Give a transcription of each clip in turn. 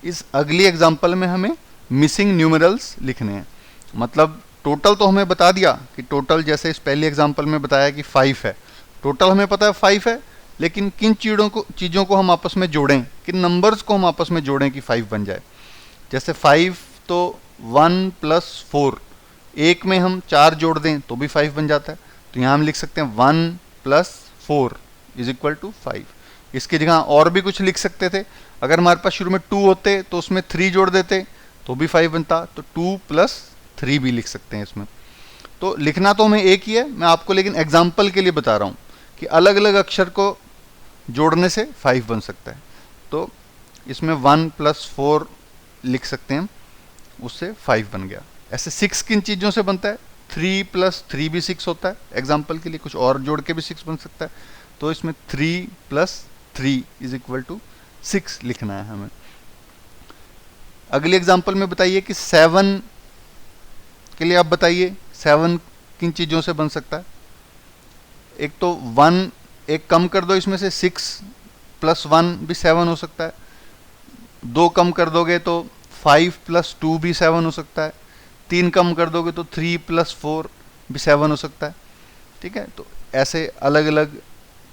इस अगली एग्जांपल में हमें मिसिंग न्यूमरल्स लिखने हैं। मतलब टोटल तो हमें बता दिया कि टोटल, जैसे इस पहली एग्जांपल में बताया कि 5 है, टोटल हमें पता है 5 है, लेकिन किन चीज़ों को हम आपस में जोड़ें, किन नंबर्स को हम आपस में जोड़ें कि 5 बन जाए। जैसे 5 तो 1 + 4, एक में हम 4 जोड़ दें तो भी 5 बन जाता है। तो यहाँ हम लिख सकते हैं 1 + 4 = 5। इसकी जगह और भी कुछ लिख सकते थे। अगर हमारे पास शुरू में 2 होते तो उसमें 3 जोड़ देते तो भी 5 बनता, तो 2 + 3 भी लिख सकते हैं इसमें। तो लिखना तो हमें एक ही है, मैं आपको लेकिन एग्जाम्पल के लिए बता रहा हूँ कि अलग अलग अक्षर को जोड़ने से 5 बन सकता है। तो इसमें 1 + 4 लिख सकते हैं, उससे 5 बन गया। ऐसे 6 किन चीज़ों से बनता है? 3 + 3 भी 6 होता है। एग्जाम्पल के लिए कुछ और जोड़ के भी 6 बन सकता है। तो इसमें 3 + 3 = 6 लिखना है हमें। अगली एग्जाम्पल में बताइए कि 7 के लिए आप बताइए 7 किन चीज़ों से बन सकता है। एक तो 1 एक कम कर दो, इसमें से 6 + 1 भी 7 हो सकता है। 2 कम कर दोगे तो 5 + 2 भी 7 हो सकता है। 3 कम कर दोगे तो 3 + 4 भी 7 हो सकता है। ठीक है, तो ऐसे अलग अलग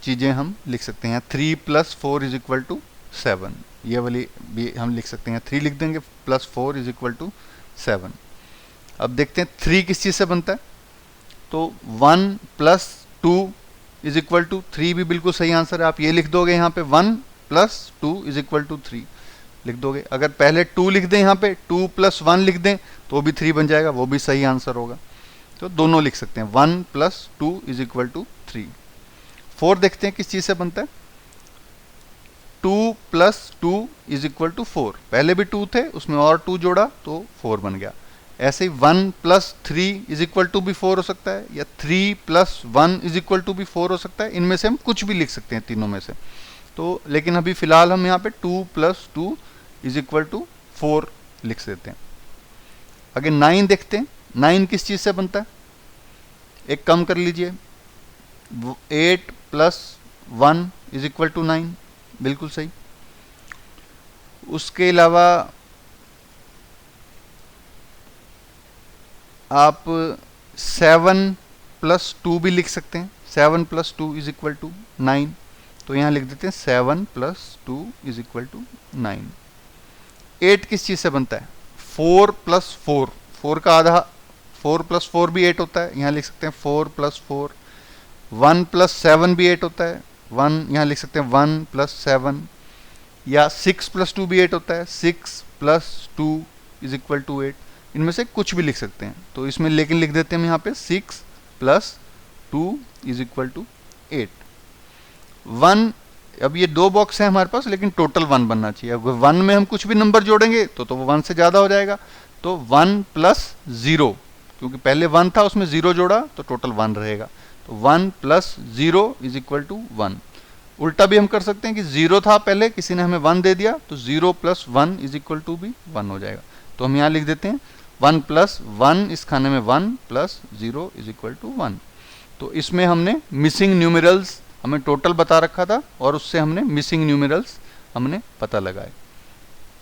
चीज़ें हम लिख सकते हैं। 3 + 4 = 7, ये वाली भी हम लिख सकते हैं। 3 लिख देंगे + 4 = 7। अब देखते हैं 3 किस चीज़ से बनता है। तो 1 + 2 = 3 भी बिल्कुल सही आंसर है। आप ये लिख दोगे यहाँ पे 1 + 2 = 3 लिख दोगे। अगर पहले 2 लिख दें, यहाँ पे 2 + 1 लिख दें तो भी 3 बन जाएगा, वो भी सही आंसर होगा। तो दोनों लिख सकते हैं, 1 + 2 = 3। 4 देखते हैं किस चीज़ से बनता है। 2 + 2 = 4, पहले भी 2 थे, उसमें और 2 जोड़ा तो 4 बन गया। ऐसे ही 1 + 3 = भी 4 हो सकता है, या 3 + 1 = भी 4 हो सकता है। इनमें से हम कुछ भी लिख सकते हैं तीनों में से। तो लेकिन अभी फिलहाल हम यहाँ पे 2 + 2 = 4 लिख देते हैं। आगे 9 देखते हैं। 9 किस चीज़ से बनता है? एक कम कर लीजिए, 8 + 1 = 9, बिल्कुल सही। उसके अलावा आप 7 + 2 भी लिख सकते हैं। 7 + 2 = 9, तो यहाँ लिख देते हैं 7 + 2 = 9। 8 किस चीज़ से बनता है? 4 + 4, 4 का आधा, 4 + 4 भी 8 होता है, यहाँ लिख सकते हैं 4 + 4। 1 + 7 भी 8 होता है, 1 यहाँ लिख सकते हैं 1 + 7। या 6 + 2 भी 8 होता है, 6 + 2 = 8। इनमें से कुछ भी लिख सकते हैं। तो इसमें लेकिन लिख देते हैं हम यहाँ पे 6 + 2 = 8। 1, अब ये 2 बॉक्स हैं हमारे पास, लेकिन टोटल 1 बनना चाहिए। अगर 1 में हम कुछ भी नंबर जोड़ेंगे तो वो 1 से ज़्यादा हो जाएगा। तो 1 + 0, क्योंकि पहले 1 था उसमें 0 जोड़ा तो टोटल 1 रहेगा। तो 1 + 0 = 1। उल्टा भी हम कर सकते हैं कि 0 था पहले, किसी ने हमें 1 दे दिया, तो 0 + 1 = भी 1 हो जाएगा। तो हम यहाँ लिख देते हैं 1 + 1, इस खाने में 1 + 0 = 1। तो इसमें हमने मिसिंग न्यूमेरल्स, हमें टोटल बता रखा था और उससे हमने मिसिंग न्यूमेरल्स हमने पता लगाए।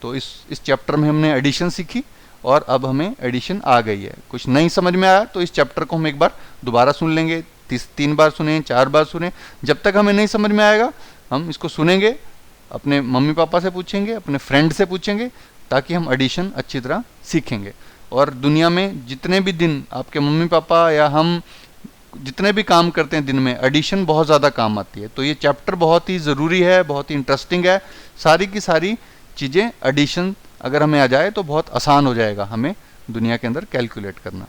तो इस चैप्टर में हमने एडिशन सीखी और अब हमें एडिशन आ गई है। कुछ नहीं समझ में आया तो इस चैप्टर को हम एक बार दोबारा सुन लेंगे, 3 बार सुने, 4 बार सुने। जब तक हमें नहीं समझ में आएगा हम इसको सुनेंगे, अपने मम्मी पापा से पूछेंगे, अपने फ्रेंड से पूछेंगे, ताकि हम एडिशन अच्छी तरह सीखेंगे। और दुनिया में जितने भी दिन आपके मम्मी पापा या हम जितने भी काम करते हैं दिन में, एडिशन बहुत ज़्यादा काम आती है। तो ये चैप्टर बहुत ही ज़रूरी है, बहुत ही इंटरेस्टिंग है। सारी की सारी चीज़ें एडिशन अगर हमें आ जाए तो बहुत आसान हो जाएगा हमें दुनिया के अंदर कैलकुलेट करना।